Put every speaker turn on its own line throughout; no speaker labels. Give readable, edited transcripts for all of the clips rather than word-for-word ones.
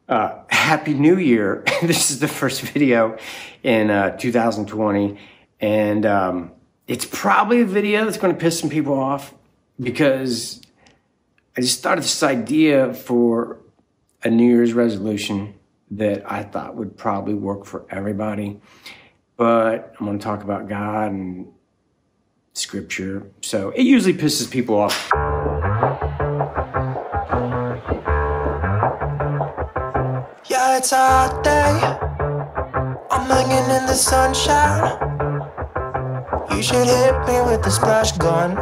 Happy New Year. This is the first video in 2020. And it's probably a video that's going to piss some people off because I just started this idea for a New Year's resolution that I thought would probably work for everybody. But I'm going to talk about God and scripture. So it usually pisses people off.
Yeah, it's a hot day. I'm hanging in the sunshine. You should hit me with the splash gun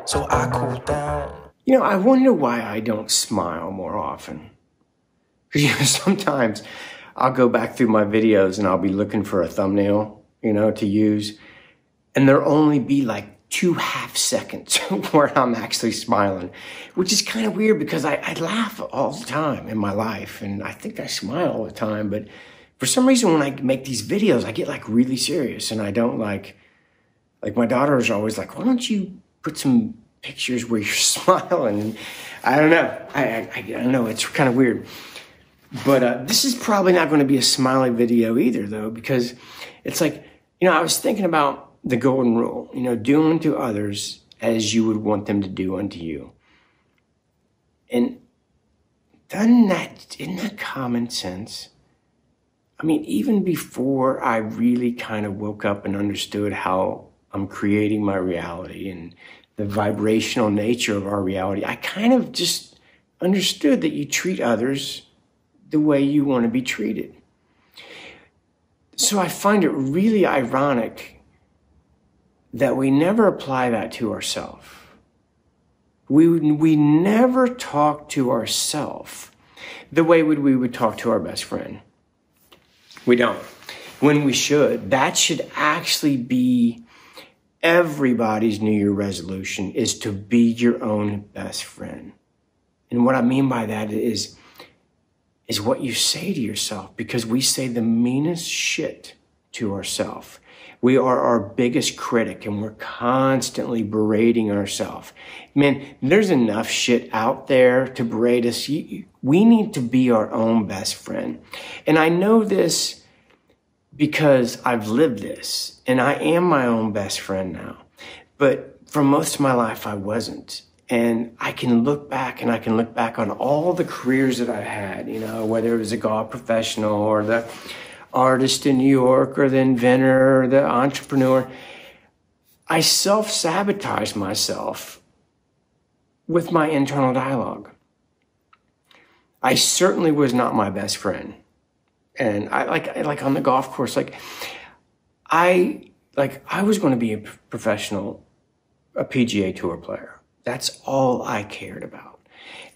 so I cool down.
You know, I wonder why I don't smile more often. Because, sometimes I'll go back through my videos and I'll be looking for a thumbnail, to use. And there'll only be like 2.5 seconds where I'm actually smiling, which is kind of weird because I laugh all the time in my life. And I think I smile all the time. But for some reason, when I make these videos, I get like really serious and I don't like my daughters are always like, why don't you put some pictures where you're smiling? And I don't know. I don't know. It's kind of weird. But this is probably not going to be a smiley video either, though, because it's like, I was thinking about the golden rule, do unto others as you would want them to do unto you. And isn't that common sense? I mean, even before I really kind of woke up and understood how I'm creating my reality and the vibrational nature of our reality, I kind of just understood that you treat others the way you want to be treated. So I find it really ironic that we never apply that to ourselves. We never talk to ourselves the way we would talk to our best friend. We don't. When we should. That should actually be everybody's New Year resolution, is to be your own best friend. And what I mean by that is what you say to yourself, because we say the meanest shit to ourselves. We are our biggest critic and we're constantly berating ourselves. Man, there's enough shit out there to berate us. We need to be our own best friend. And I know this because I've lived this and I am my own best friend now. But for most of my life, I wasn't. And I can look back on all the careers that I've had, whether it was a golf professional or the artist in New York or the inventor or the entrepreneur. I self-sabotage myself with my internal dialogue. I certainly was not my best friend. And I like on the golf course, I was going to be a professional, a PGA Tour player. That's all I cared about.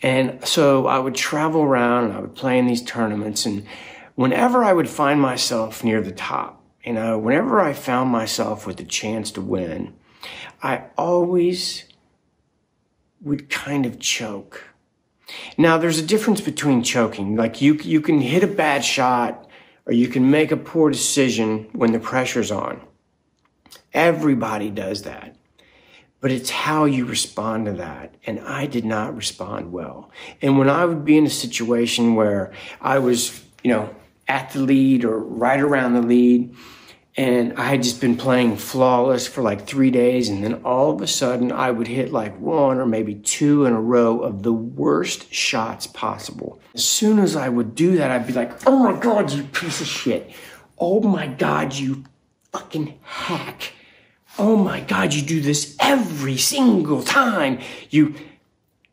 And so I would travel around and I would play in these tournaments. And whenever I would find myself near the top, whenever I found myself with a chance to win, I always would kind of choke. Now, there's a difference between choking. Like you can hit a bad shot or you can make a poor decision when the pressure's on. Everybody does that. But it's how you respond to that. And I did not respond well. And when I would be in a situation where I was, at the lead or right around the lead, and I had just been playing flawless for 3 days, and then all of a sudden I would hit 1 or maybe 2 in a row of the worst shots possible. As soon as I would do that, I'd be like, oh my God, you piece of shit. Oh my God, you fucking hack. Oh my God, you do this every single time.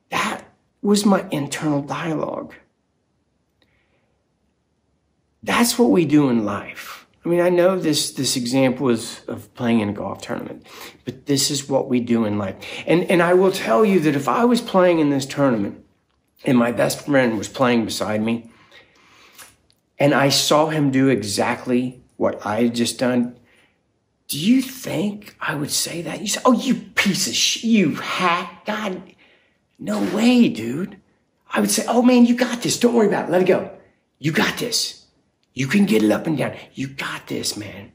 That was my internal dialogue. That's what we do in life. I mean, I know this example is of playing in a golf tournament, but this is what we do in life. And I will tell you that if I was playing in this tournament and my best friend was playing beside me and I saw him do exactly what I had just done, do you think I would say that? You say, oh, you piece of shit, you hack. God, no way, dude. I would say, oh man, you got this. Don't worry about it. Let it go. You got this. You can get it up and down. You got this, man.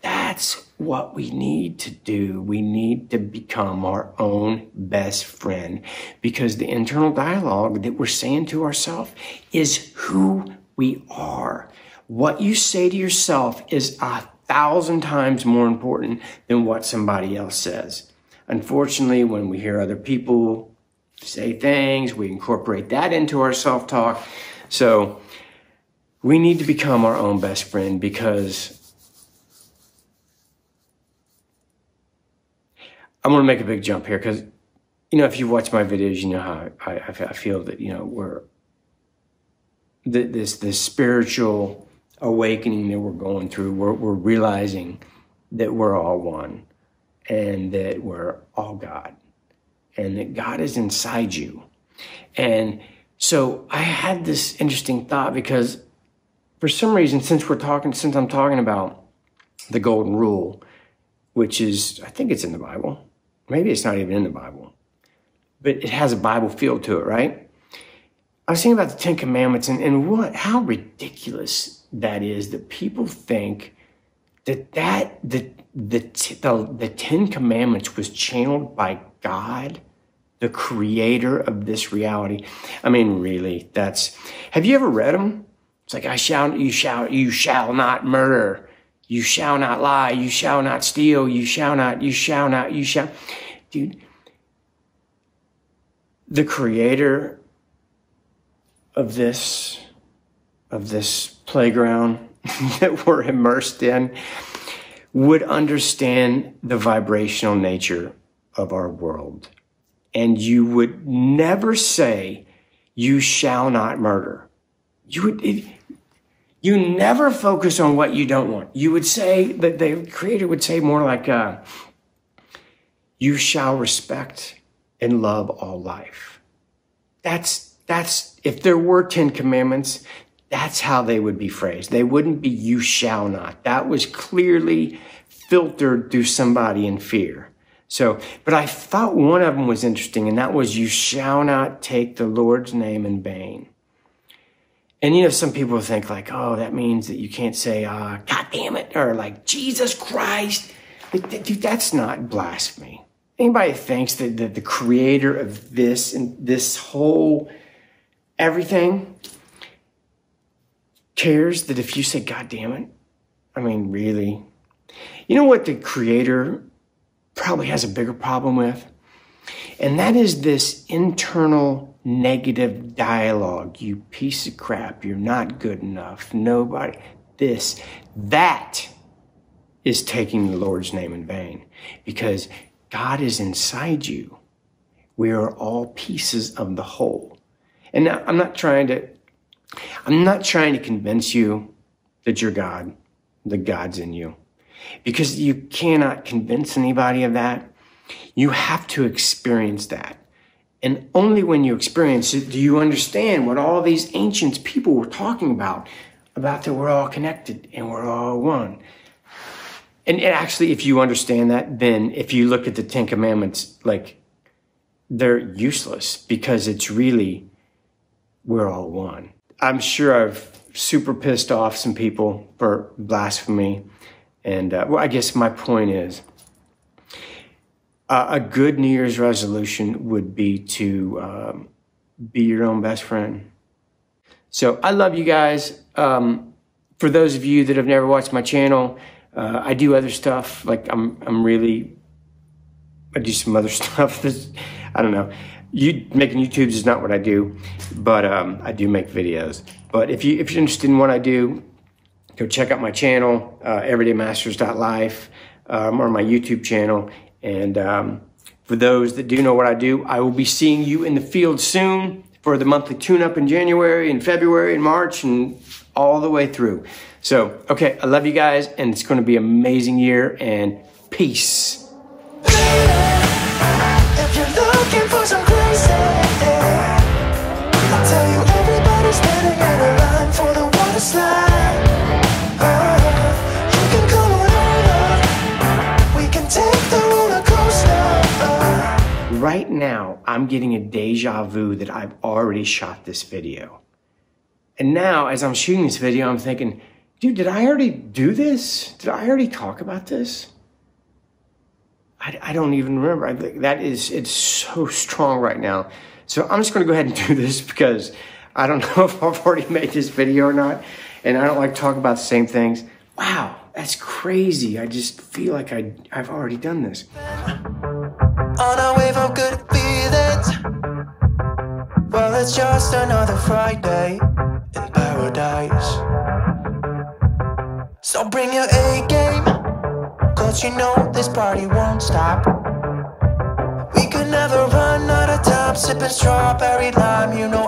That's what we need to do. We need to become our own best friend, because the internal dialogue that we're saying to ourselves is who we are. What you say to yourself is 1,000 times more important than what somebody else says. Unfortunately, when we hear other people say things, we incorporate that into our self-talk. So we need to become our own best friend, because I want to make a big jump here, because, you know, if you've watched my videos, you know how I feel that, you know, we're this spiritual awakening that we're going through. We're realizing that we're all one, and that we're all God, and that God is inside you. And so I had this interesting thought, because for some reason, since I'm talking about the golden rule, which is, I think it's in the Bible. Maybe it's not even in the Bible, but it has a Bible feel to it, right? I was thinking about the 10 Commandments, and how ridiculous that is, that people think that the 10 Commandments was channeled by God, the creator of this reality. I mean, really, have you ever read them? It's like, you shall not murder. You shall not lie. You shall not steal. You shall. Dude, the creator of this playground that we're immersed in would understand the vibrational nature of our world. And you would never say, you shall not murder. You never focus on what you don't want. You would say, that the creator would say more like, you shall respect and love all life. That's, if there were 10 commandments, that's how they would be phrased. They wouldn't be, you shall not. That was clearly filtered through somebody in fear. So, but I thought one of them was interesting, and that was, you shall not take the Lord's name in vain. And, you know, some people think like, oh, that means that you can't say, God damn it, or like, Jesus Christ. Dude, that's not blasphemy. Anybody thinks that the creator of this and this whole everything cares that if you say, God damn it? I mean, really? You know what the creator probably has a bigger problem with? And that is this internal negative dialogue. You piece of crap. You're not good enough. Nobody. That is taking the Lord's name in vain, because God is inside you. We are all pieces of the whole. And now, I'm not trying to convince you that you're God, that God's in you, because you cannot convince anybody of that. You have to experience that. And only when you experience it do you understand what all these ancient people were talking about that we're all connected and we're all one. And actually, if you understand that, then if you look at the 10 Commandments, like, they're useless, because it's really, we're all one. I'm sure I've super pissed off some people for blasphemy. And well, I guess my point is, a good New Year's resolution would be to be your own best friend. So I love you guys. For those of you that have never watched my channel, I do other stuff. Like I do some other stuff that's, I don't know. Making YouTubes is not what I do, but I do make videos. But if you're interested in what I do, go check out my channel, everydaymasters.life, or my YouTube channel. And for those that do know what I do, I will be seeing you in the field soon for the monthly tune-up in January and February and March and all the way through. So, okay, I love you guys, and it's going to be an amazing year, and peace.
If you're looking for some crazy, I'll tell you everybody's standing in a line for the water slide. You can come on over, we can take the roller coaster.
Right now, I'm getting a deja vu that I've already shot this video. And now, as I'm shooting this video, I'm thinking, Dude, did I already do this? Did I already talk about this? I don't even remember. It's so strong right now. So I'm just going to go ahead and do this because I don't know if I've already made this video or not. And I don't like to talk about the same things. Wow, that's crazy. I just feel like I've already done this.
On a wave of good feelings. Well, it's just another Friday in paradise. So bring your A game, 'cause you know this party won't stop. We could never run out of time, sipping strawberry lime. You know